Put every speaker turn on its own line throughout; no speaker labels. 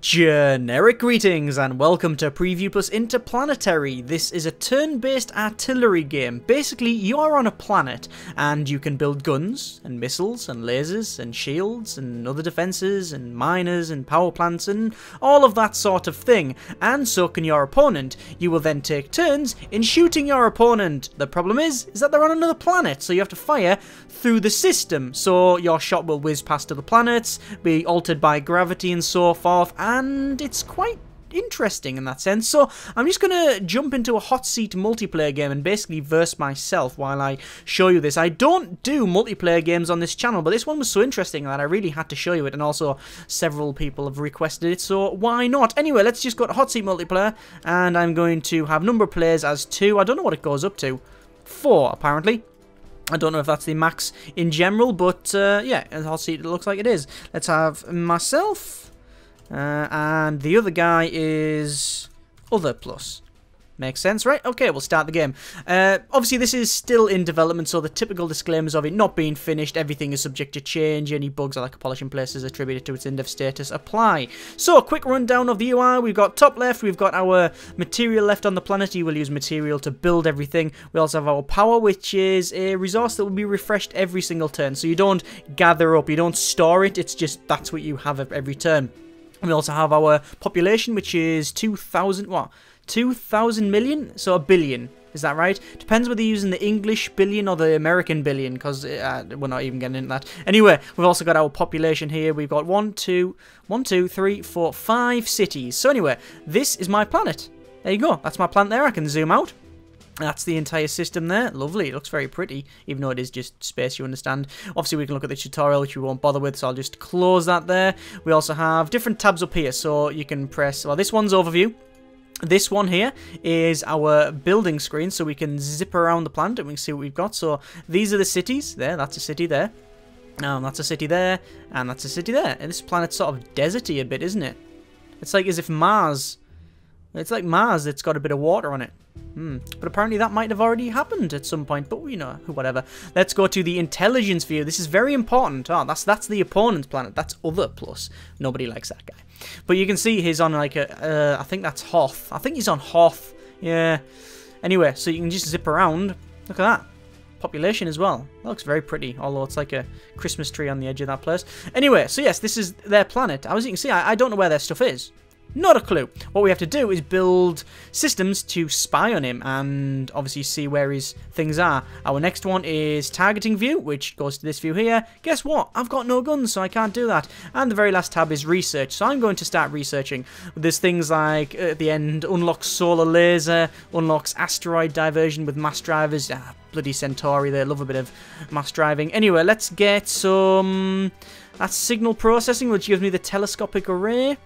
Generic greetings and welcome to Preview Plus Interplanetary. This is a turn-based artillery game. Basically, you are on a planet and you can build guns and missiles and lasers and shields and other defenses and miners and power plants and all of that sort of thing. And so can your opponent. You will then take turns in shooting your opponent. The problem is that they're on another planet, so you have to fire through the system. So your shot will whiz past other planets, be altered by gravity and so forth, and it's quite interesting in that sense. So I'm just going to jump into a hot seat multiplayer game and basically verse myself while I show you this. I don't do multiplayer games on this channel, but this one was so interesting that I really had to show you it, and also several people have requested it, so why not? Anyway, let's just go to hot seat multiplayer, and I'm going to have number of players as 2. I don't know what it goes up to. 4, apparently. I don't know if that's the max in general, but yeah, in hot seat it looks like it is. Let's have myself. And the other guy is other plus. Makes sense, right? Okay, we'll start the game. Obviously, this is still in development, so the typical disclaimers of it not being finished, everything is subject to change, any bugs or lack of polish in places attributed to its in-dev status apply. So, a quick rundown of the UI. We've got top left, we've got our material left on the planet. You will use material to build everything. We also have our power, which is a resource that will be refreshed every single turn. So you don't gather up, you don't store it, it's just that's what you have every turn. We also have our population, which is 2,000, what? 2,000 million? So a billion. Is that right? Depends whether you're using the English billion or the American billion, because we're not even getting into that. Anyway, we've also got our population here. We've got 1, 2, 3, 4, 5 cities. So anyway, this is my planet. There you go. That's my planet there. I can zoom out. That's the entire system there. Lovely. It looks very pretty, even though it is just space, you understand. Obviously, we can look at the tutorial, which we won't bother with, so I'll just close that there. We also have different tabs up here, so you can press... Well, this one's overview. This one here is our building screen, so we can zip around the planet and we can see what we've got. So these are the cities. There, that's a city there. That's a city there, and that's a city there. And this planet's sort of deserty a bit, isn't it? It's like as if Mars... It's like Mars, it's got a bit of water on it. But apparently that might have already happened at some point, but you know, whatever. Let's go to the intelligence view. This is very important. Oh, that's the opponent's planet. That's other plus. Nobody likes that guy. But you can see he's on like a, I think that's Hoth. I think he's on Hoth. Yeah. Anyway, so you can just zip around. Look at that. Population as well. That looks very pretty, although it's like a Christmas tree on the edge of that place. Anyway, so yes, this is their planet. As you can see, I don't know where their stuff is. Not a clue. What we have to do is build systems to spy on him and obviously see where his things are. Our next one is targeting view, which goes to this view here. Guess what? I've got no guns, so I can't do that. And the very last tab is research. So I'm going to start researching. There's things like, at the end, unlocks solar laser, unlocks asteroid diversion with mass drivers. Bloody Centauri, they love a bit of mass driving. Anyway, let's get some... That's signal processing, which gives me the telescopic array.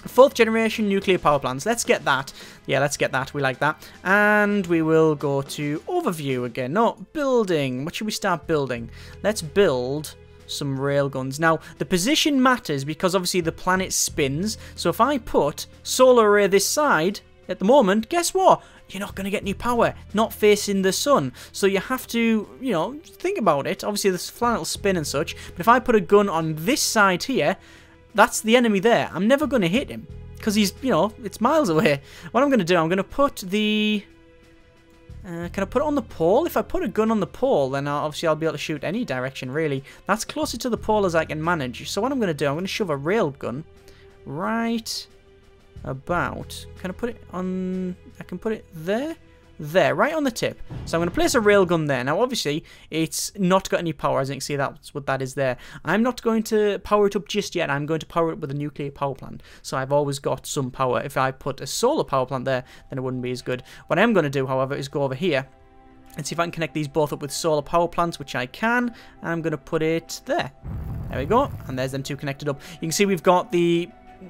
4th generation nuclear power plants. Let's get that. Yeah, let's get that. We like that. And we will go to overview again. No, building. What should we start building? Let's build some railguns. Now, the position matters because obviously the planet spins. So if I put solar array this side, at the moment, guess what? You're not going to get any power. Not facing the sun. So you have to, you know, think about it. Obviously, this planet will spin and such. But if I put a gun on this side here... That's the enemy there. I'm never going to hit him. Because he's, you know, it's miles away. What I'm going to do, I'm going to put the... can I put it on the pole? If I put a gun on the pole, then obviously I'll be able to shoot any direction, really. That's closer to the pole as I can manage. So what I'm going to do, I'm going to shove a rail gun right about... Can I put it on... I can put it there? There, right on the tip. So I'm going to place a railgun there. Now, obviously, it's not got any power. As you can see, that's what that is there. I'm not going to power it up just yet. I'm going to power it with a nuclear power plant. So I've always got some power. If I put a solar power plant there, then it wouldn't be as good. What I'm going to do, however, is go over here and see if I can connect these both up with solar power plants, which I can. I'm going to put it there. There we go. And there's them two connected up. You can see we've got the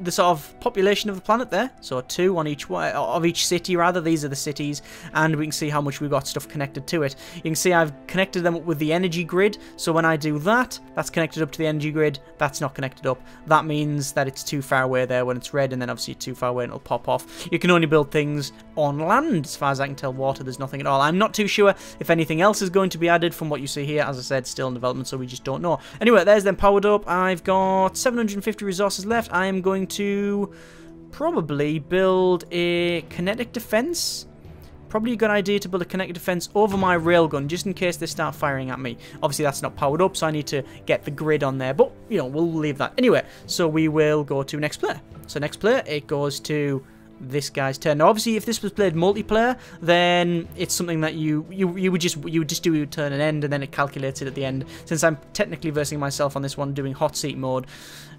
sort of population of the planet there, so 2 on each of each city rather. These are the cities, and we can see how much we've got stuff connected to it. You can see I've connected them up with the energy grid, so when I do that, that's connected up to the energy grid. That's not connected up. That means that it's too far away there when it's red, and then obviously too far away and it'll pop off. You can only build things on land. As far as I can tell, water, there's nothing at all. I'm not too sure if anything else is going to be added from what you see here. As I said, still in development, so we just don't know. Anyway, there's them powered up. I've got 750 resources left. I am going going to probably build a kinetic defense. Probably a good idea to build a kinetic defense over my railgun, just in case they start firing at me. Obviously, that's not powered up, so I need to get the grid on there. But, you know, we'll leave that. Anyway, so we will go to next player. So next player, it goes to this guy's turn. Now, obviously, if this was played multiplayer, then it's something that you would just do your turn and end, and then it calculates it at the end. Since I'm technically versing myself on this one, doing hot seat mode,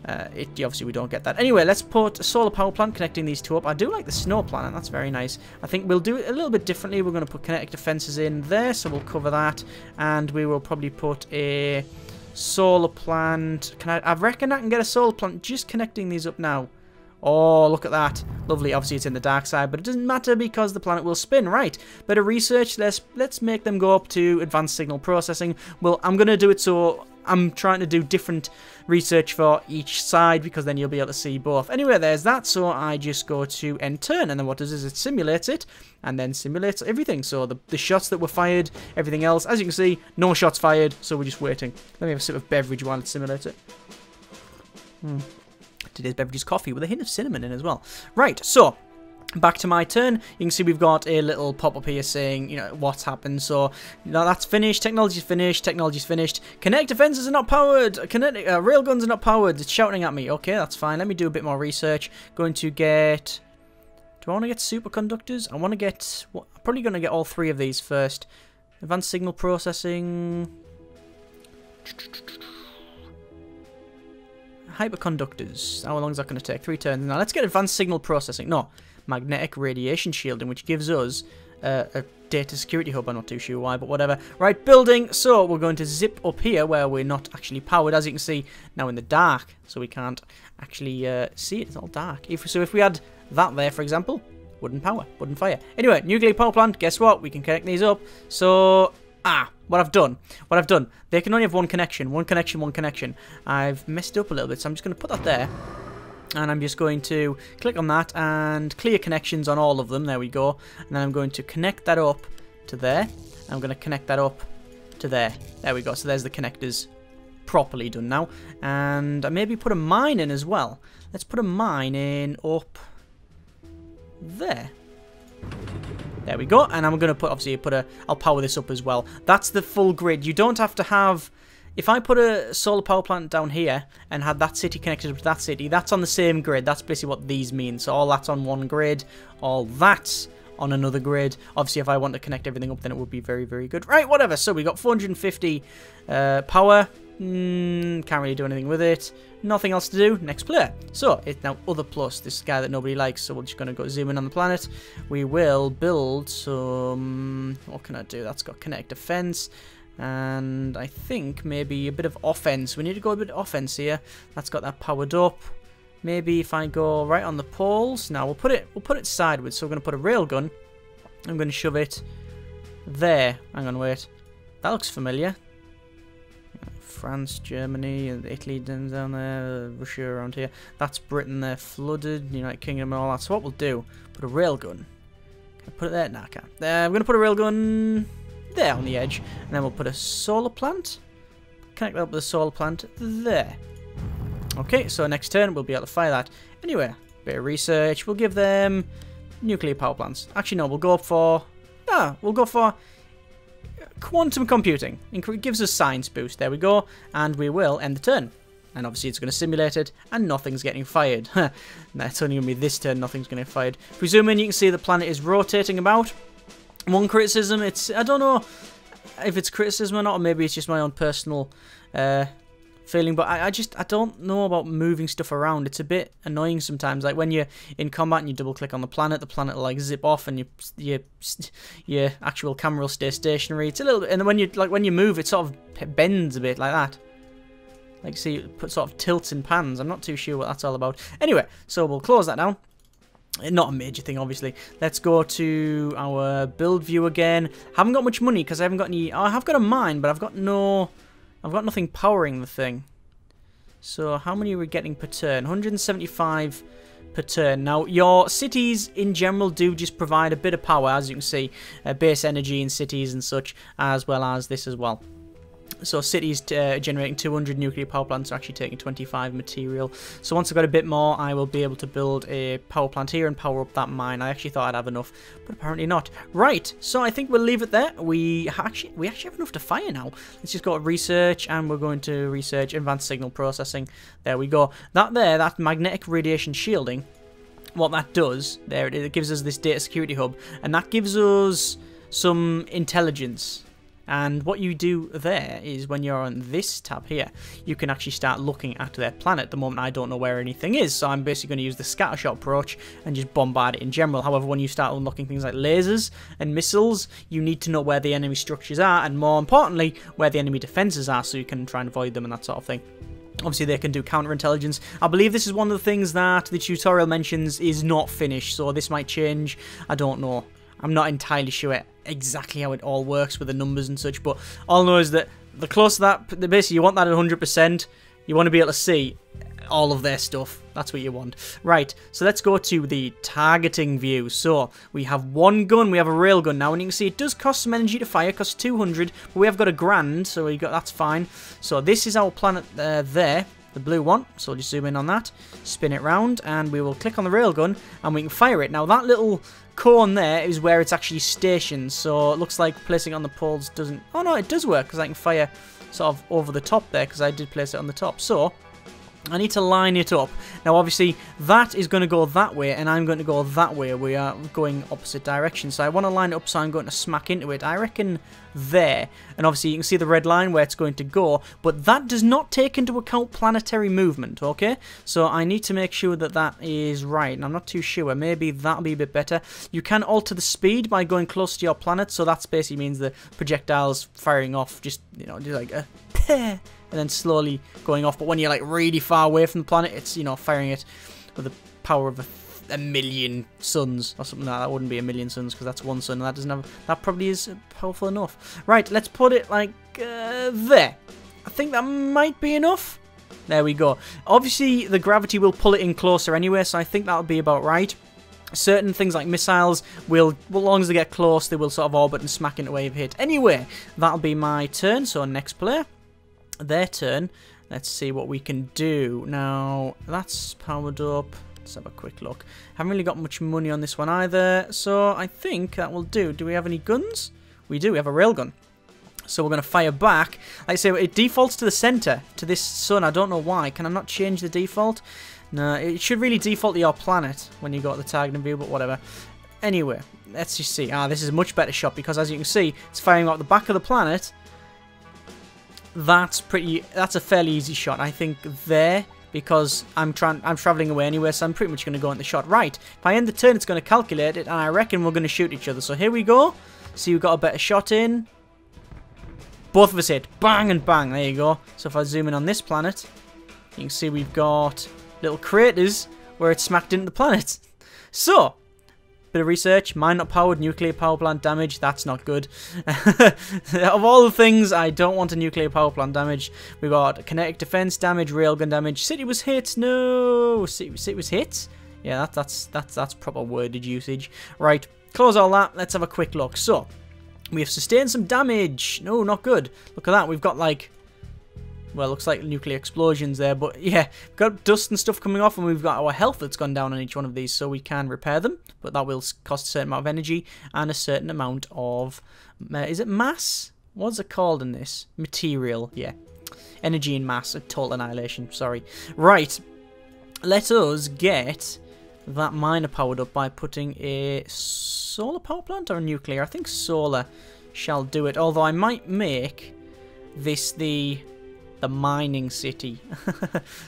obviously we don't get that. Anyway, let's put a solar power plant connecting these two up. I do like the snow planet. That's very nice. I think we'll do it a little bit differently. We're going to put kinetic defenses in there, so we'll cover that, and we will probably put a solar plant. I reckon I can get a solar plant just connecting these up now. Oh, look at that. Lovely. Obviously, it's in the dark side, but it doesn't matter because the planet will spin. Right. Better research. Let's make them go up to advanced signal processing. Well, I'm going to do it so I'm trying to do different research for each side because then you'll be able to see both. Anyway, there's that. So I just go to end turn, and then what does is it simulates it and then simulates everything. So the shots that were fired, everything else. As you can see, no shots fired, so we're just waiting. Let me have a sip of beverage while it simulates it. Today's beverage is coffee with a hint of cinnamon in as well. Right, so back to my turn. You can see we've got a little pop-up here saying, you know, what's happened. So, you know, that's finished. Technology's finished. Technology's finished. Kinetic defenses are not powered. Railguns are not powered. It's shouting at me. Okay, that's fine. Let me do a bit more research. Going to get... Do I want to get superconductors? I want to get... I'm probably going to get all three of these first. Advanced signal processing... Hyperconductors. How long is that going to take? 3 turns. Now, let's get advanced signal processing. No, magnetic radiation shielding, which gives us a data security hub. I'm not too sure why, but whatever. Right, building. So, we're going to zip up here where we're not actually powered. As you can see, now in the dark. So, we can't actually see it. It's all dark. So, if we had that there, for example, wouldn't power, wouldn't fire. Anyway, nuclear power plant. Guess what? We can connect these up. So... what I've done. They can only have one connection. One connection. I've messed up a little bit, so I'm just going to put that there. And I'm just going to click on that and clear connections on all of them. There we go. And then I'm going to connect that up to there. I'm going to connect that up to there. There we go. So there's the connectors properly done now. And I maybe put a mine in as well. Let's put a mine in up there. There we go, and I'm going to put, obviously, I'll power this up as well. That's the full grid. You don't have to have, if I put a solar power plant down here and had that city connected up to that city, that's on the same grid. That's basically what these mean. So all that's on one grid, all that's on another grid. Obviously, if I want to connect everything up, then it would be very, very good. Right, whatever. So we got 450 power. Can't really do anything with it. Nothing else to do. Next player. So it's now other plus. This guy that nobody likes. So we're just going to go zoom in on the planet. We will build some... What can I do? That's got kinetic defense. And I think maybe a bit of offense. We need to go a bit of offense here. That's got that powered up. Maybe if I go right on the poles. Now we'll put it sideways. So we're going to put a railgun. I'm going to shove it there. Hang on, wait. That looks familiar. France, Germany, and Italy down there, Russia around here. That's Britain there, flooded, United Kingdom and all that. So what we'll do, put a railgun. Can I put it there? No, I can't. I'm going to put a railgun there on the edge. And then we'll put a solar plant. Connect that up with a solar plant there. Okay, so next turn we'll be able to fire that. Anyway, bit of research. We'll give them nuclear power plants. Actually, no, we'll go for... we'll go for... quantum computing. It gives us science boost. There we go. And we will end the turn. And obviously it's going to simulate it. And nothing's getting fired. That's only going to be this turn. Nothing's going to get fired. If we zoom in, you can see the planet is rotating about. One criticism. I don't know if it's criticism or not. Or maybe it's just my own personal feeling. But I don't know about moving stuff around. It's a bit annoying sometimes. Like when you're in combat and you double click on the planet will like zip off and your actual camera will stay stationary. It's a little bit, and then when you move, it sort of bends a bit like that. Like see, it put sort of tilts and pans. I'm not too sure what that's all about. Anyway, so we'll close that down. Not a major thing, obviously. Let's go to our build view again. Haven't got much money because I haven't got any. Oh, I have got a mine, but I've got nothing powering the thing. So how many are we getting per turn? 175 per turn. Now, your cities in general do just provide a bit of power, as you can see. Base energy in cities and such, as well as this as well. So cities generating 200 nuclear power plants are actually taking 25 material. So once I've got a bit more, I will be able to build a power plant here and power up that mine. I actually thought I'd have enough, but apparently not. Right, so I think we'll leave it there. We actually have enough to fire now. Let's just go to research, and we're going to research advanced signal processing. There we go. That magnetic radiation shielding, what that does, there it gives us this data security hub, and that gives us some intelligence. And what you do there is when you're on this tab here, you can actually start looking at their planet. At the moment, I don't know where anything is, so I'm basically going to use the scattershot approach and just bombard it in general. However, when you start unlocking things like lasers and missiles, you need to know where the enemy structures are, and more importantly, where the enemy defenses are, so you can try and avoid them and that sort of thing. Obviously, they can do counterintelligence. I believe this is one of the things that the tutorial mentions is not finished, so this might change. I don't know. I'm not entirely sure exactly how it all works with the numbers and such, but all I know is that the closer that, basically you want that at 100%, you want to be able to see all of their stuff. That's what you want. Right, so let's go to the targeting view. So we have one gun, we have a railgun now, and you can see it does cost some energy to fire, it costs 200, but we have got $1,000, so that's fine. So this is our planet there, the blue one. So we'll just zoom in on that, spin it round, and we will click on the railgun, and we can fire it. Now that little cone there is where it's actually stationed, so it looks like placing it on the poles doesn't... Oh no, it does work, because I can fire sort of over the top there, because I did place it on the top. So I need to line it up. Now obviously that is going to go that way, and I'm going to go that way. We are going opposite directions, so I want to line it up, so I'm going to smack into it. I reckon there, and obviously you can see the red line where it's going to go, but that does not take into account planetary movement, okay? So I need to make sure that that is right, and I'm not too sure. Maybe that'll be a bit better. You can alter the speed by going close to your planet, so that basically means the projectiles firing off, just, you know, just like a and then slowly going off. But when you're like really far away from the planet, it's, you know, firing it with the power of a million suns or something like that. That wouldn't be a million suns because that's one sun. That doesn't have. That probably is powerful enough. Right, let's put it like there. I think that might be enough. There we go. Obviously, the gravity will pull it in closer anyway, so I think that'll be about right. Certain things like missiles will, as long as they get close, they will sort of orbit and smack into where you've hit. Anyway, that'll be my turn. So next player, their turn. Let's see what we can do. Now, that's powered up. Let's have a quick look. Haven't really got much money on this one either, so I think that will do. Do we have any guns? We do. We have a railgun. So we're going to fire back. Like I say, it defaults to the center, to this sun. I don't know why. Can I not change the default? No, it should really default to your planet when you got the targeting view, but whatever. Anyway, let's just see. This is a much better shot because, as you can see, it's firing out the back of the planet. That's a fairly easy shot, I think, there, because I'm traveling away anyway, so I'm pretty much going to go in the shot. Right, if I end the turn, it's going to calculate it, and I reckon we're going to shoot each other. So here we go. See, we've got a better shot in. Both of us hit. Bang and bang. There you go. So if I zoom in on this planet, you can see we've got little craters where it's smacked into the planet. So, bit of research. Mine not powered, nuclear power plant damage. That's not good. Of all the things, I don't want a nuclear power plant damage. We've got kinetic defense damage, railgun damage. City was hit. No, city was hit. Yeah, that's proper worded usage. Right, close all that. Let's have a quick look. So, we have sustained some damage. No, not good. Look at that. We've got like, well, looks like nuclear explosions there, but yeah, we've got dust and stuff coming off, and we've got our health that's gone down on each one of these, so we can repair them, but that will cost a certain amount of energy and a certain amount of, is it mass? What's it called in this? Material, yeah. Energy and mass, total annihilation, sorry. Right, let us get that miner powered up by putting a solar power plant or a nuclear. I think solar shall do it, although I might make this the mining city.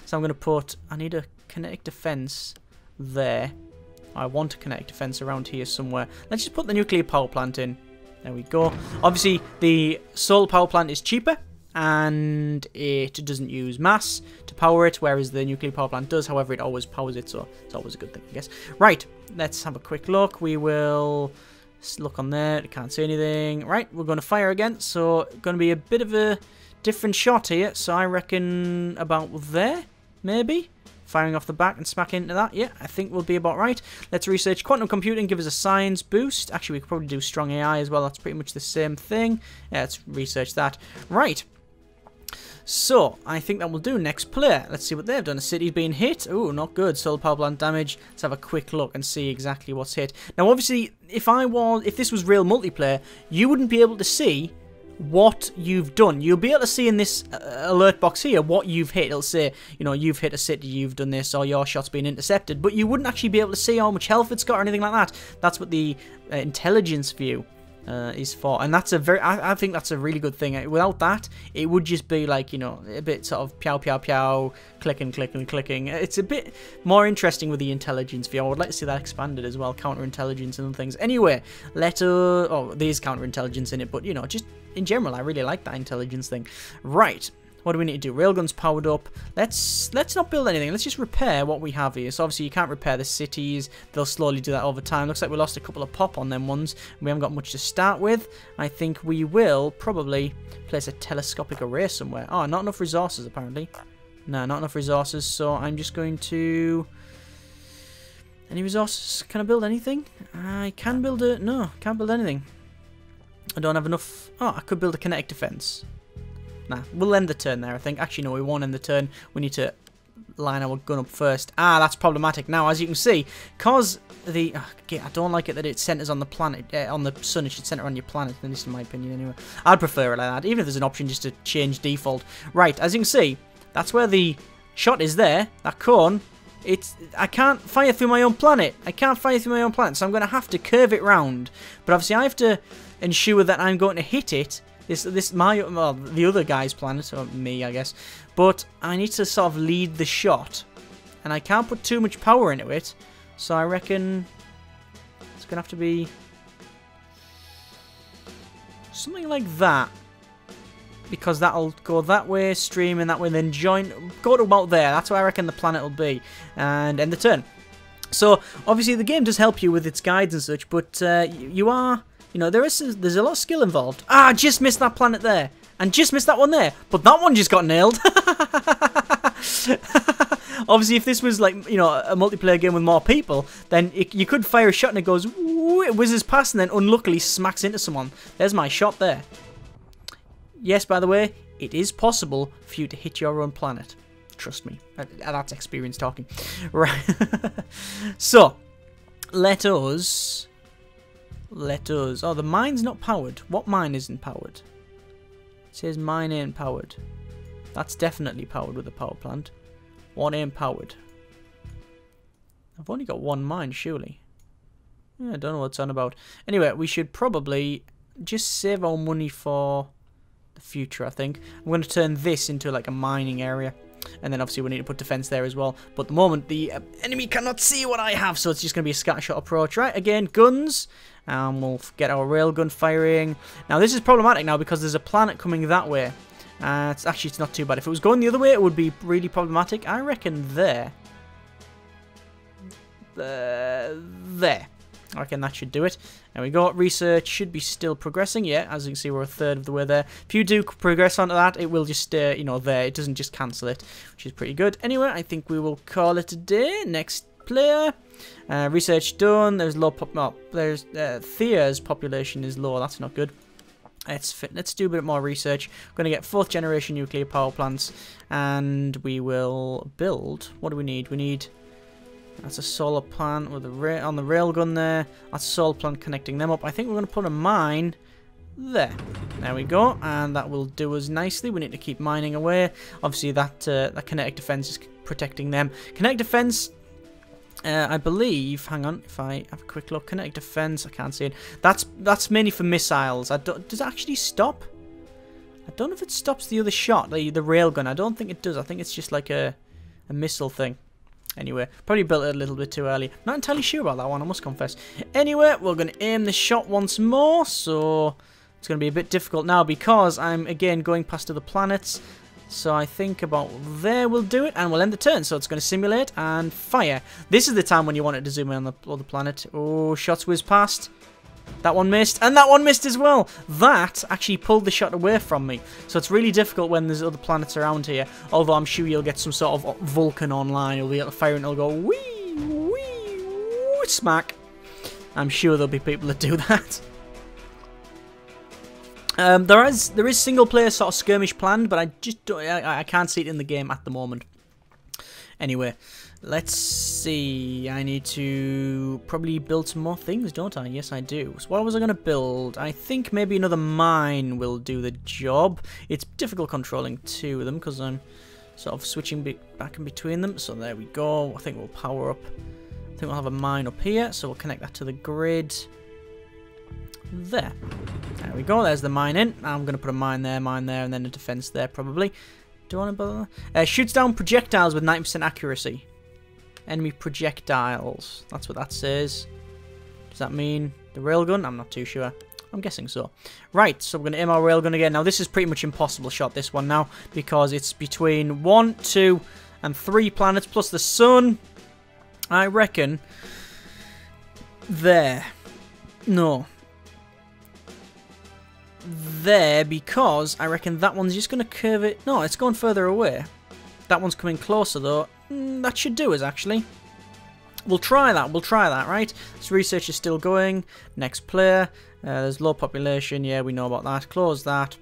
So I'm going to put, I need a kinetic defense there. I want a kinetic defense around here somewhere. Let's just put the nuclear power plant in. There we go. Obviously, the solar power plant is cheaper, and it doesn't use mass to power it, whereas the nuclear power plant does. However, it always powers it, so it's always a good thing, I guess. Right, let's have a quick look. We will look on there. Can't see anything. Right, we're going to fire again, so going to be a bit of a different shot here, so I reckon about there, maybe? Firing off the back and smacking into that, yeah, I think we'll be about right. Let's research quantum computing, give us a science boost. Actually, we could probably do strong AI as well, that's pretty much the same thing. Yeah, let's research that. Right, So, I think that will do. Next player. Let's see what they've done. A city's been hit. Ooh, not good. Solar power plant damage. Let's have a quick look and see exactly what's hit. Now, obviously, if this was real multiplayer, you wouldn't be able to see what you've done. You'll be able to see in this alert box here what you've hit. It'll say, you know, you've hit a city, you've done this, or your shot's been intercepted, but you wouldn't actually be able to see how much health it's got or anything like that. That's what the intelligence view is for, and that's I think that's a really good thing. Without that, it would just be like, you know, a bit sort of pew pew pew, clicking, clicking, clicking. It's a bit more interesting with the intelligence view. I would like to see that expanded as well, counterintelligence and things. Anyway, there's counterintelligence in it, but you know, just in general, I really like that intelligence thing. Right. What do we need to do? Railgun's powered up. Let's not build anything. Let's just repair what we have here. So obviously you can't repair the cities. They'll slowly do that over time. Looks like we lost a couple of pop on them ones. We haven't got much to start with. I think we will probably place a telescopic array somewhere. Oh, not enough resources apparently. No, not enough resources. So I'm just going to... Any resources? Can I build anything? I can build a... No, can't build anything. I don't have enough... Oh, I could build a kinetic defense. Nah, we'll end the turn there, I think. Actually, no, we won't end the turn. We need to line our gun up first. Ah, that's problematic. Now, as you can see, because the... okay, I don't like it that it centers on the planet, on the sun. It should center on your planet, at least in my opinion, anyway. I'd prefer it like that, even if there's an option just to change default. Right, as you can see, that's where the shot is there. That cone. I can't fire through my own planet. I can't fire through my own planet, so I'm going to have to curve it round. But obviously, I have to ensure that I'm going to hit it. The other guy's planet, or me, I guess. But I need to sort of lead the shot. And I can't put too much power into it. So I reckon it's going to have to be something like that. Because that'll go that way, stream in that way, then go to about there. That's where I reckon the planet will be. And end the turn. So, obviously, the game does help you with its guides and such, but you know, there's a lot of skill involved. Ah, I just missed that planet there. And just missed that one there. But that one just got nailed. Obviously, if this was like, you know, a multiplayer game with more people, then you could fire a shot and it goes, whoo, it whizzes past and then unluckily smacks into someone. There's my shot there. Yes, by the way, it is possible for you to hit your own planet. Trust me. That's experience talking. Right. So, let us... Oh, the mine's not powered. What mine isn't powered? It says mine ain't powered. That's definitely powered with a power plant. What ain't powered? I've only got one mine, surely. Yeah, I don't know what it's on about. Anyway, we should probably just save our money for the future, I think. I'm going to turn this into like a mining area. And then obviously we need to put defense there as well. But at the moment, the enemy cannot see what I have, so it's just going to be a scattershot approach. Right, again, guns. And we'll get our railgun firing. Now, this is problematic now because there's a planet coming that way. It's not too bad. If it was going the other way, it would be really problematic. I reckon there. There. I reckon that should do it. There we go. Research should be still progressing. Yeah, as you can see, we're a third of the way there. If you do progress onto that, it will just, you know, there. It doesn't just cancel it, which is pretty good. Anyway, I think we will call it a day. Next player. Research done. There's low pop. No, there's Thea's population is low. That's not good. Let's do a bit more research. We're going to get 4th generation nuclear power plants, and we will build. What do we need? We need. That's a solar plant with on the railgun there. That's a solar plant connecting them up. I think we're going to put a mine there. There we go, and that will do us nicely. We need to keep mining away. Obviously, that kinetic defense is protecting them. Kinetic defense. I believe. Hang on, if I have a quick look, kinetic defense. I can't see it. That's mainly for missiles. Does it actually stop? I don't know if it stops the other shot, the railgun. I don't think it does. I think it's just like a missile thing. Anyway, probably built it a little bit too early. Not entirely sure about that one, I must confess. Anyway, we're going to aim the shot once more, so it's going to be a bit difficult now because I'm, again, going past other planets. So I think about there will do it, and we'll end the turn. So it's going to simulate and fire. This is the time when you want it to zoom in on the other planet. Oh, shots whiz past. That one missed, and that one missed as well. That actually pulled the shot away from me. So it's really difficult when there's other planets around here. Although I'm sure you'll get some sort of Vulcan online. You'll be able to fire and it'll go wee, wee, wee, smack. I'm sure there'll be people that do that. There is single player sort of skirmish planned, but I just don't, I can't see it in the game at the moment. Anyway, let's see. I need to probably build some more things, don't I? Yes, I do. So what was I going to build? I think maybe another mine will do the job. It's difficult controlling two of them because I'm sort of switching back in between them. So there we go. I think we'll power up. I think we'll have a mine up here. So we'll connect that to the grid. There we go. There's the mine in. I'm going to put a mine there, and then a defense there probably. Do I want to bother? Shoots down projectiles with 90% accuracy. Enemy projectiles. That's what that says. Does that mean the railgun? I'm not too sure. I'm guessing so. Right, so we're going to aim our railgun again. Now, this is pretty much impossible shot, this one now, because it's between 1, 2, and 3 planets, plus the sun. I reckon there. No. There, because I reckon that one's just going to curve it. No, it's going further away. That one's coming closer, though. That should do us, actually. We'll try that, right? This research is still going. Next player. There's low population. Yeah, we know about that. Close that.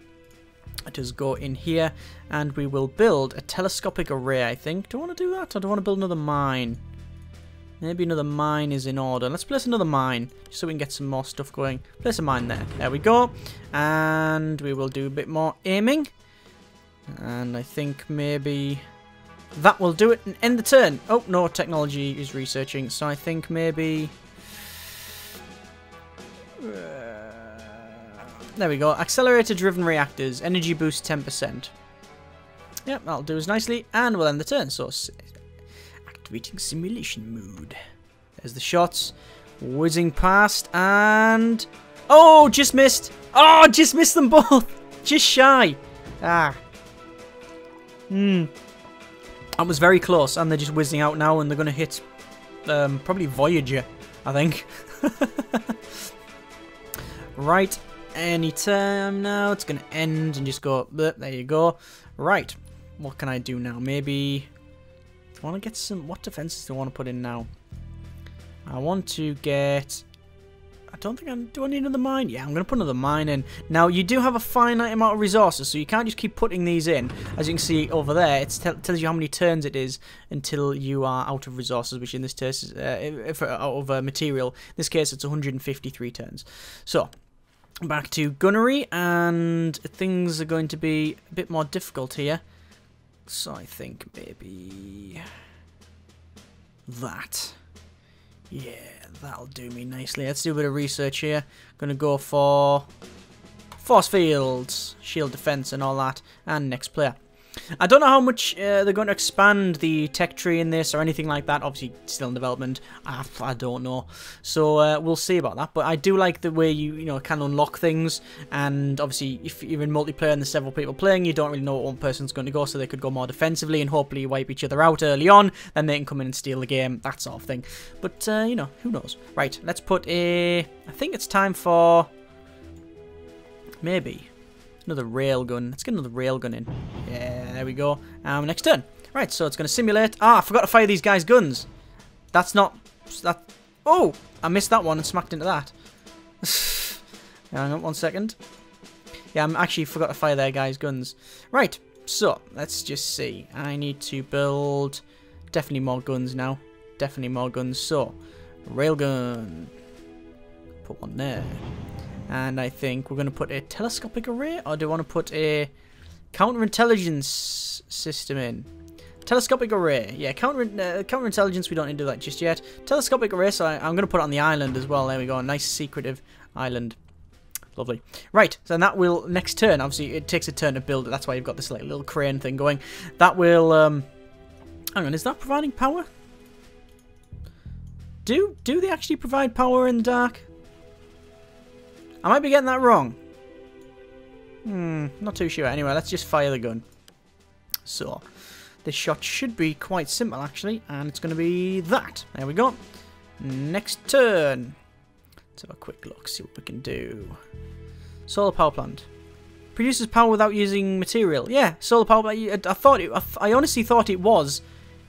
Let us go in here, and we will build a telescopic array, I think. Do I want to do that, or do I want to build another mine? Maybe another mine is in order. Let's place another mine, just so we can get some more stuff going. Place a mine there. There we go. And we will do a bit more aiming. And I think maybe that will do it and end the turn. Oh, no, technology is researching. So I think maybe... there we go. Accelerator-driven reactors. Energy boost 10%. Yep, that'll do us nicely. And we'll end the turn. So... activating simulation mode. There's the shots. Whizzing past and... oh, just missed. Oh, just missed them both. Just shy. Ah. That was very close. And they're just whizzing out now and they're going to hit probably Voyager, I think. Right. Anytime now. It's going to end and just go... there you go. Right. What can I do now? Maybe... I want to get some... what defenses do I want to put in now? I want to get... I don't think do I need another mine? Yeah, I'm going to put another mine in. Now, you do have a finite amount of resources, so you can't just keep putting these in. As you can see over there, it tells you how many turns it is until you are out of resources, which in this case is out of material. In this case, it's 153 turns. So, back to gunnery, and things are going to be a bit more difficult here. So I think maybe that. Yeah, that'll do me nicely. Let's do a bit of research here. Gonna go for force fields, shield defense and all that. And next player. I don't know how much they're going to expand the tech tree in this or anything like that. Obviously, still in development. I don't know. So we'll see about that. But I do like the way you can unlock things. And obviously, if you're in multiplayer and there's several people playing, you don't really know what one person's going to go. So they could go more defensively and hopefully wipe each other out early on. Then they can come in and steal the game. That sort of thing. But, who knows. Right, let's put a... I think it's time for... maybe... another railgun. Let's get another railgun in. Yeah, there we go. Next turn. Right, so it's going to simulate. Ah, I forgot to fire these guys' guns. That's not... that. Oh! I missed that one and smacked into that. Hang on 1 second. Yeah, I actually forgot to fire their guys' guns. Right, so, let's just see. I need to build... definitely more guns now. Definitely more guns. So, railgun. Put one there. And I think we're going to put a telescopic array, or do I want to put a counterintelligence system in? Telescopic array. Yeah, counterintelligence, we don't need to do that just yet. Telescopic array, so I'm going to put it on the island as well. There we go, a nice secretive island. Lovely. Right, so that will, next turn, obviously it takes a turn to build it. That's why you've got this like little crane thing going. That will, hang on, is that providing power? Do they actually provide power in the dark? I might be getting that wrong. Not too sure. Anyway, let's just fire the gun. So, this shot should be quite simple, actually. And it's going to be that. There we go. Next turn. Let's have a quick look, see what we can do. Solar power plant. Produces power without using material. Yeah, solar power plant. I honestly thought it was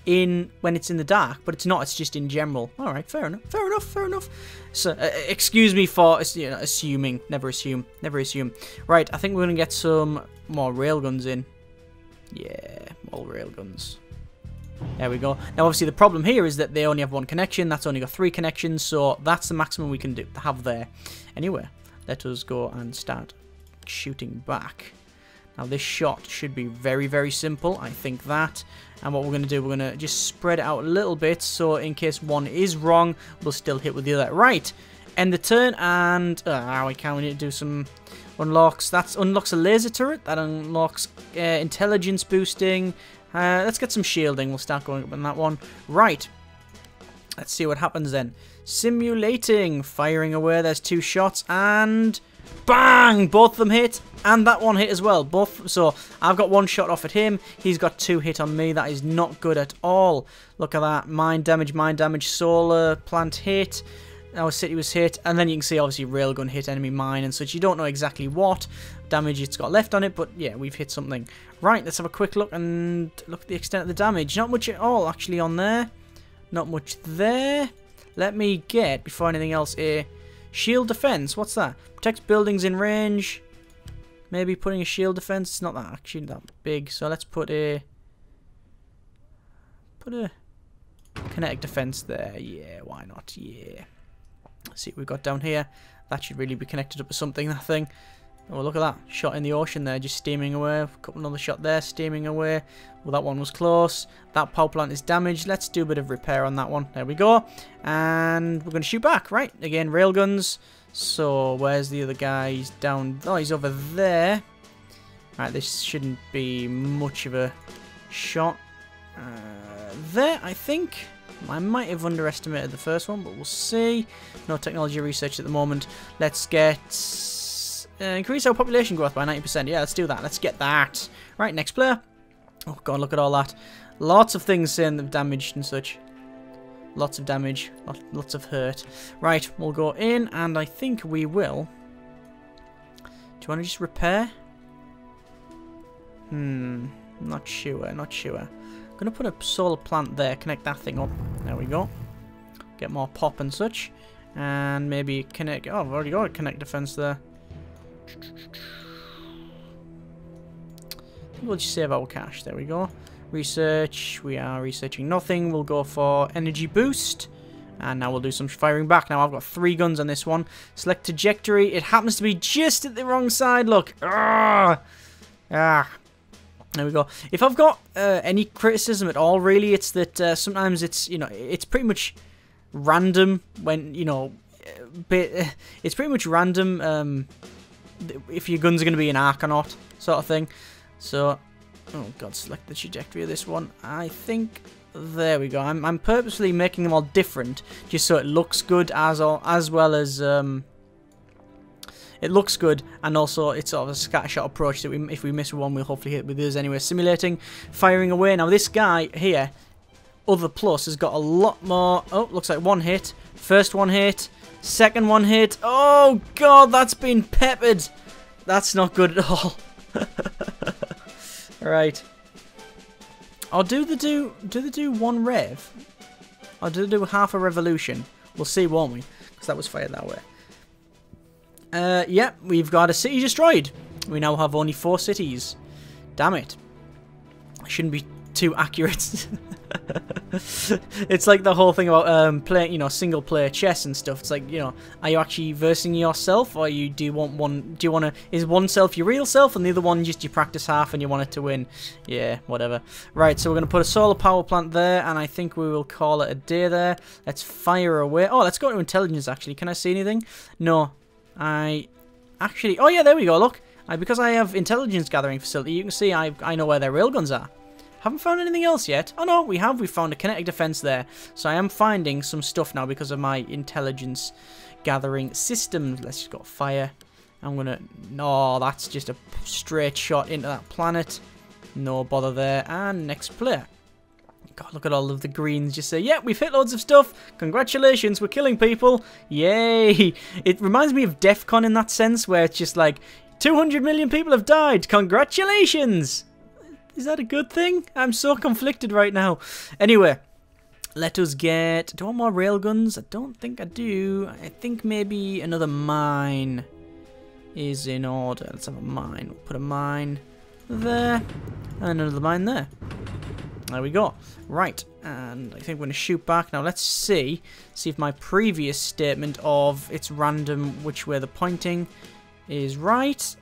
in when it's in the dark, but it's not. It's just in general. All right, fair enough. Fair enough. Fair enough. So, excuse me for assuming. Never assume. Never assume. Right, I think we're gonna get some more railguns in. Yeah, more railguns. There we go. Now, obviously, the problem here is that they only have one connection. That's only got 3 connections, so that's the maximum we can have there. Anyway, let us go and start shooting back. Now, this shot should be very, very simple. I think that. And what we're going to do, we're going to just spread it out a little bit, so in case one is wrong, we'll still hit with the other. Right. End the turn, and we need to do some unlocks. That unlocks a laser turret. That unlocks intelligence boosting. Let's get some shielding. We'll start going up on that one. Right. Let's see what happens then. Simulating. Firing away. There's 2 shots. And bang! Both of them hit. And that one hit as well. Both. So I've got 1 shot off at him. He's got 2 hit on me. That is not good at all. Look at that. Mine damage. Solar plant hit. Our city was hit. And then you can see obviously railgun hit enemy mine and such. You don't know exactly what damage it's got left on it. But yeah, we've hit something. Right, let's have a quick look and look at the extent of the damage. Not much at all, actually, on there. Not much there. Let me get, before anything else, a shield defense. What's that? Protects buildings in range. Maybe putting a shield defense. It's not that actually that big. So let's put a kinetic defense there. Yeah, why not? Yeah. Let's see what we've got down here. That should really be connected up to something, that thing. Oh, look at that. Shot in the ocean there, just steaming away. A couple another shot there, steaming away. Well, that one was close. That power plant is damaged. Let's do a bit of repair on that one. There we go. And we're going to shoot back. Right, again, railguns. So, where's the other guy? He's down. Oh, he's over there. Alright, this shouldn't be much of a shot. There, I think. I might have underestimated the first one, but we'll see. No technology research at the moment. Let's get... increase our population growth by 90%. Yeah, let's do that. Let's get that. Right, next player. Oh, God, look at all that. Lots of things saying they've damaged and such. Lots of damage. Lots of hurt. Right, we'll go in, and I think we will... Do you want to just repair? Not sure. Not sure. I'm going to put a solar plant there. Connect that thing up. There we go. Get more pop and such. And maybe connect... Oh, I've already got a connect defense there. We'll just save our cash. There we go. Research. We are researching nothing. We'll go for energy boost. And now we'll do some firing back. Now I've got 3 guns on this one. Select trajectory. It happens to be just at the wrong side. Look. There we go. If I've got any criticism at all, really, it's that sometimes it's, it's pretty much random when, it's pretty much random if your guns are going to be an arc or not, sort of thing. So, oh God, select the trajectory of this one. I think, there we go. I'm purposely making them all different, just so it looks good as well as, it looks good, and also it's sort of a scattershot approach that if we miss one, we'll hopefully hit with this anyway. Simulating, firing away. Now this guy here, other plus, has got a lot more. Oh, looks like 1 hit. First 1 hit. Second 1 hit. Oh God, that's been peppered. That's not good at all. Right. Or do they do 1 rev? Or do they do half a revolution? We'll see, won't we? Because that was fired that way. Yeah, we've got a city destroyed. We now have only 4 cities. Damn it. I shouldn't be too accurate. It's like the whole thing about playing, single player chess and stuff. It's like, are you actually versing yourself, or do you want to, is one self your real self and the other one just you practice half and you want it to win? Yeah, whatever. Right, so we're going to put a solar power plant there, and I think we will call it a day there. Let's fire away. Oh, let's go to intelligence, actually. Can I see anything? No. Oh yeah, there we go, look. Because I have intelligence gathering facility, you can see I know where their railguns are. Haven't found anything else yet. Oh no, we have. We found a kinetic defense there. So I am finding some stuff now because of my intelligence gathering systems. Let's just go fire. I'm gonna... No, that's just a straight shot into that planet. No bother there. And next player. God, look at all of the greens. Just say, yeah, we've hit loads of stuff. Congratulations, we're killing people. Yay. It reminds me of DEF CON in that sense, where it's just like, 200 million people have died. Congratulations. Is that a good thing? I'm so conflicted right now. Anyway, let us get... Do I want more railguns? I don't think I do. I think maybe another mine is in order. Let's have a mine. We'll put a mine there and another mine there. There we go. Right, and I think we're going to shoot back. Now let's see if my previous statement of it's random which way the pointing is right.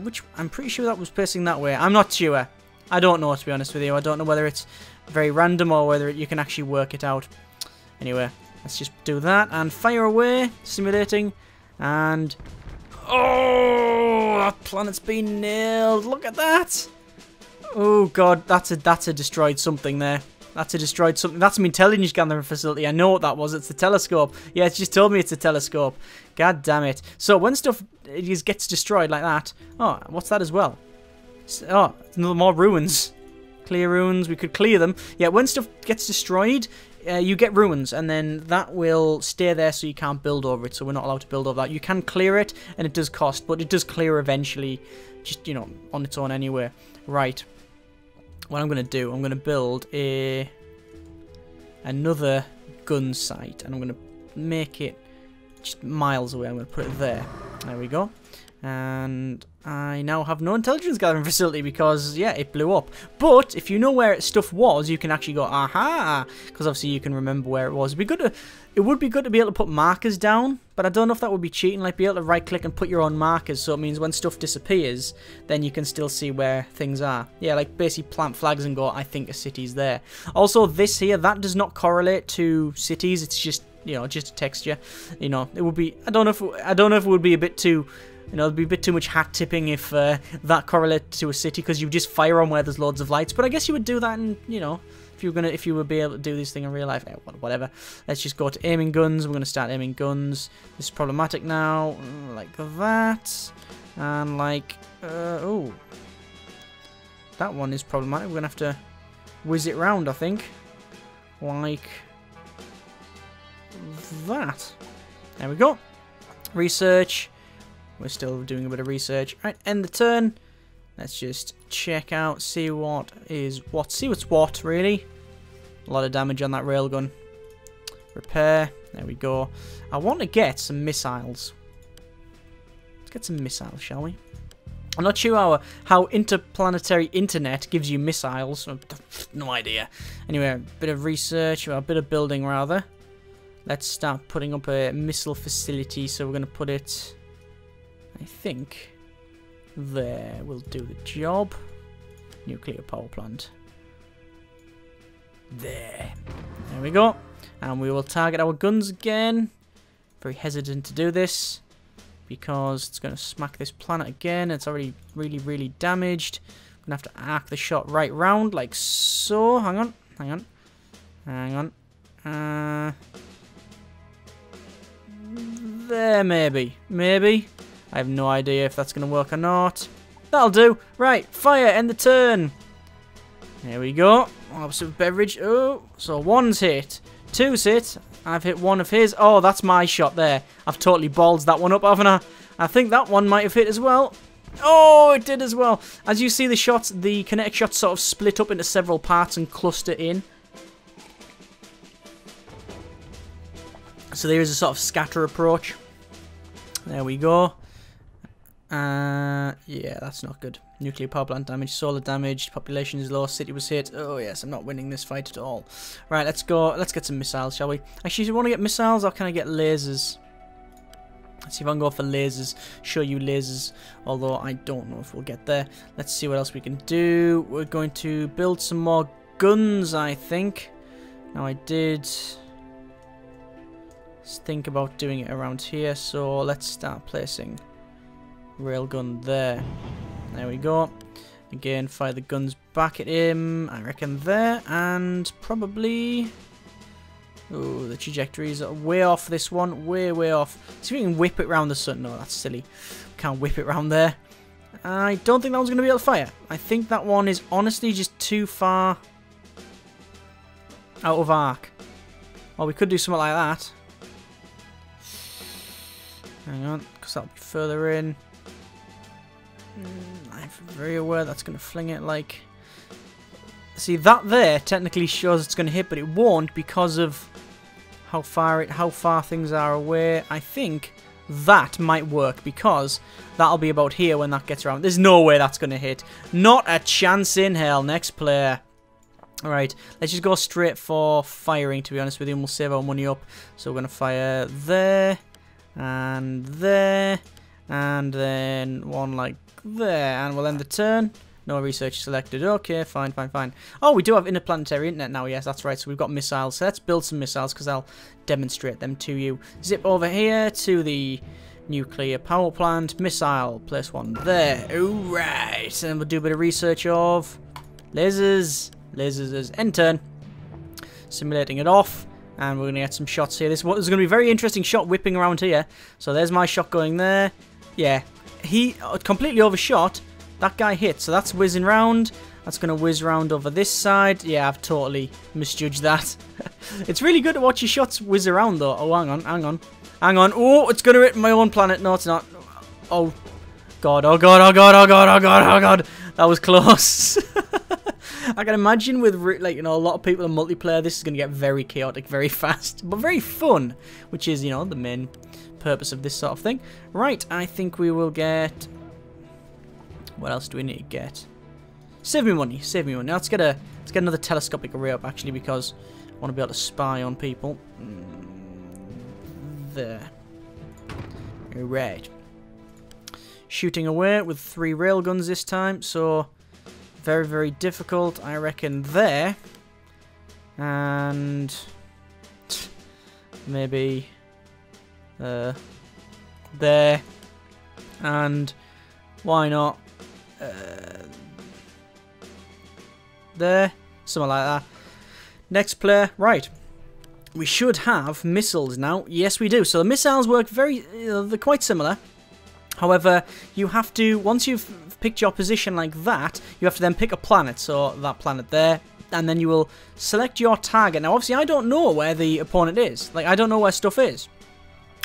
Which I'm pretty sure that was facing that way. I'm not sure. I don't know, to be honest with you. I don't know whether it's very random or whether you can actually work it out. Anyway, let's just do that and fire away, simulating, and oh, that planet's been nailed. Look at that. Oh god, that's a destroyed something there. That's a destroyed something. That's an intelligence gathering facility. I know what that was. It's the telescope. Yeah, it's just told me it's a telescope. God damn it. So when stuff gets destroyed like that... Oh, what's that as well? Oh, more ruins. Clear ruins. We could clear them. Yeah, when stuff gets destroyed, you get ruins. And then that will stay there so you can't build over it. So we're not allowed to build over that. You can clear it, and it does cost. But it does clear eventually. Just, you know, on its own anyway. Right. What I'm going to do, I'm going to build another gun site, and I'm going to make it just miles away. I'm going to put it there. There we go. And I now have no intelligence gathering facility because, yeah, it blew up. But if you know where stuff was, you can actually go, aha, because obviously you can remember where it was. It would be good to be able to put markers down, but I don't know if that would be cheating, like be able to right-click and put your own markers, so it means when stuff disappears, then you can still see where things are. Yeah, like basically plant flags and go, I think a city's there. Also, this here, that does not correlate to cities, it's just, you know, just a texture. You know, it would be, I don't know if it would be a bit too... You know, it'd be a bit too much hat tipping if that correlated to a city, because you just fire on where there's loads of lights. But I guess you would do that, and you know, if you would be able to do this thing in real life, whatever. Let's just go to aiming guns. We're gonna start aiming guns. This is problematic now, like that, and like oh, that one is problematic. We're gonna have to whiz it round, I think, like that. There we go. Research. We're still doing a bit of research. Right, end the turn. Let's just check out, see what is what. See what's what, really. A lot of damage on that railgun. Repair. There we go. I want to get some missiles. Let's get some missiles, shall we? I'm not sure how interplanetary internet gives you missiles. No idea. Anyway, a bit of research, or a bit of building, rather. Let's start putting up a missile facility. So we're going to put it... I think there will do the job. Nuclear power plant. There we go. And we will target our guns again. Very hesitant to do this because it's going to smack this planet again. It's already really damaged. I'm going to have to arc the shot right round like so. Hang on. There, maybe. I have no idea if that's going to work or not. That'll do. Right, fire, end the turn. There we go. Opposite beverage. Oh, so one's hit. Two's hit. I've hit one of his. Oh, that's my shot there. I've totally ballsed that one up, haven't I? I think that one might have hit as well. Oh, it did as well. As you see the shots, the kinetic shots sort of split up into several parts and cluster in. So there is a sort of scatter approach. There we go. Yeah, that's not good. Nuclear power plant damage, solar damage, population is low, city was hit. Oh yes, I'm not winning this fight at all. Right, let's go. Let's get some missiles, shall we? Actually, do you want to get missiles or can I get lasers? Let's see if I can go for lasers. Show you lasers. Although I don't know if we'll get there. Let's see what else we can do. We're going to build some more guns, I think. Now I did think about doing it around here, so let's start placing railgun there. There we go. Again, fire the guns back at him. I reckon there, and probably... Oh, the trajectories are way off this one. Way off. See if we can whip it round the sun. No, that's silly. Can't whip it round there. I don't think that one's going to be able to fire. I think that one is honestly just too far out of arc. Or we could do something like that. Hang on, because that'll be further in. I very aware that's going to fling it like... See, that there technically shows it's going to hit, but it won't because of how far things are away. I think that might work because that'll be about here when that gets around. There's no way that's going to hit. Not a chance in hell. Next player. Alright, let's just go straight for firing, to be honest with you, and we'll save our money up. So we're going to fire there, and there, and then one like there, and we'll end the turn. No research selected. Okay, fine. Oh, we do have interplanetary internet now. Yes, that's right. So we've got missiles. So let's build some missiles because I'll demonstrate them to you. Zip over here to the nuclear power plant. Missile. Place one there. Alright. And we'll do a bit of research of lasers. Lasers is end turn. Simulating it off. And we're going to get some shots here. There's going to be a very interesting shot whipping around here. So there's my shot going there. Yeah. He completely overshot. That guy hit, so that's whizzing round. That's going to whiz round over this side. Yeah, I've totally misjudged that. It's really good to watch your shots whiz around, though. Oh, hang on. Oh, it's going to hit my own planet. No, it's not. Oh, God. That was close. I can imagine with, like, you know, a lot of people in multiplayer, this is going to get very chaotic, very fast, but very fun, which is, you know, the main purpose of this sort of thing. Right, I think we will get... What else do we need to get? Save me money. Let's get another telescopic array up, actually, because I want to be able to spy on people. There. Right. Shooting away with 3 railguns this time, so very, very difficult, I reckon, there. And maybe there. And why not? There, something like that. Next player, right. We should have missiles now. Yes, we do. So the missiles work they're quite similar. However, you have to, once you've picked your position like that, you have to then pick a planet. So that planet there, and then you will select your target. Now, obviously, I don't know where the opponent is. Like, I don't know where stuff is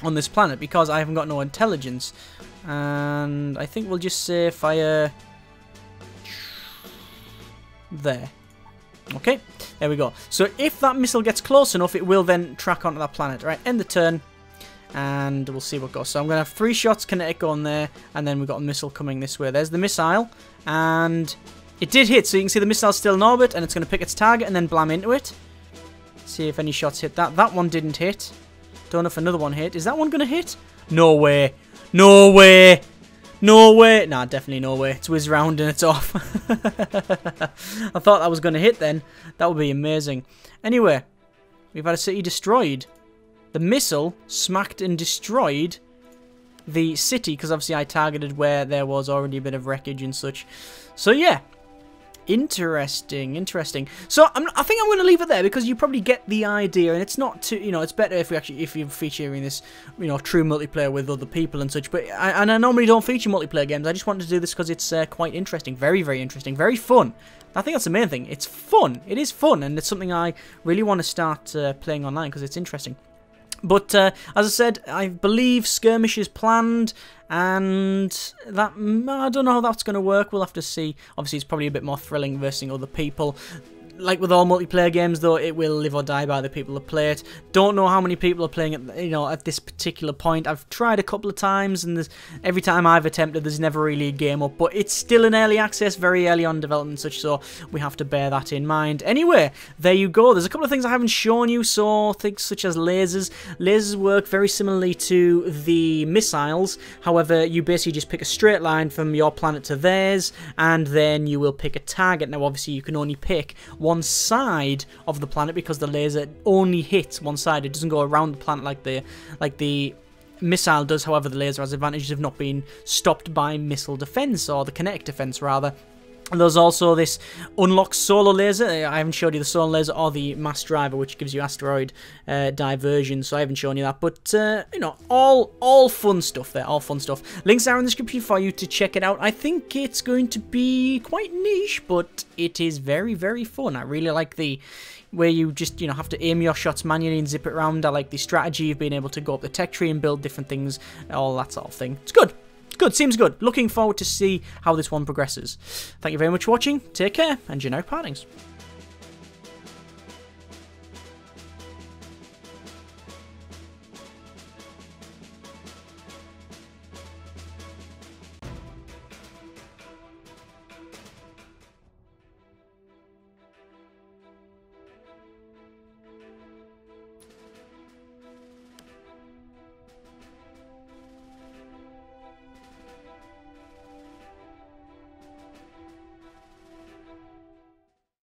on this planet because I haven't got no intelligence. And I think we'll just say fire there. Okay, there we go. So if that missile gets close enough, it will then track onto that planet. Right, end the turn, and we'll see what goes. So I'm going to have 3 shots kinetic on there, and then we've got a missile coming this way. There's the missile, and it did hit. So you can see the missile's still in orbit, and it's going to pick its target and then blam into it. See if any shots hit that. That one didn't hit. Don't know if another one hit. Is that one going to hit? No way. No way. No way. Nah, definitely no way. It's whizzed round and it's off. I thought that was going to hit then. That would be amazing. Anyway, we've had a city destroyed. The missile smacked and destroyed the city because obviously I targeted where there was already a bit of wreckage and such. So yeah. Interesting. So I think I'm going to leave it there because you probably get the idea, and it's not too, you know, it's better if you're featuring this, you know, true multiplayer with other people and such. But I normally don't feature multiplayer games. I just wanted to do this because it's quite interesting, very, very interesting, very fun. I think that's the main thing. It's fun. It is fun, and it's something I really want to start playing online because it's interesting. But as I said, I believe skirmish is planned, and that I don't know how that's going to work. We'll have to see. Obviously, it's probably a bit more thrilling versus other people. Like with all multiplayer games, though, it will live or die by the people that play it. Don't know how many people are playing it, you know, at this particular point. I've tried a couple of times, and every time I've attempted, there's never really a game up. But it's still in early access, very early on development and such, so we have to bear that in mind. Anyway, there you go. There's a couple of things I haven't shown you, so things such as lasers. Lasers work very similarly to the missiles. However, you basically just pick a straight line from your planet to theirs, and then you will pick a target. Now, obviously, you can only pick one side of the planet because the laser only hits one side. It doesn't go around the planet like the missile does. However, the laser has advantages of not being stopped by missile defense, or the kinetic defense rather. And there's also this unlocked solar laser. I haven't showed you the solar laser or the mass driver, which gives you asteroid diversion, so I haven't shown you that. But, you know, all fun stuff there, all fun stuff. Links are in the description for you to check it out. I think it's going to be quite niche, but it is very, very fun. I really like the where you just, you know, have to aim your shots manually and zip it around. I like the strategy of being able to go up the tech tree and build different things, all that sort of thing. It's good. Good, seems good. Looking forward to see how this one progresses. Thank you very much for watching. Take care, and you know, partings.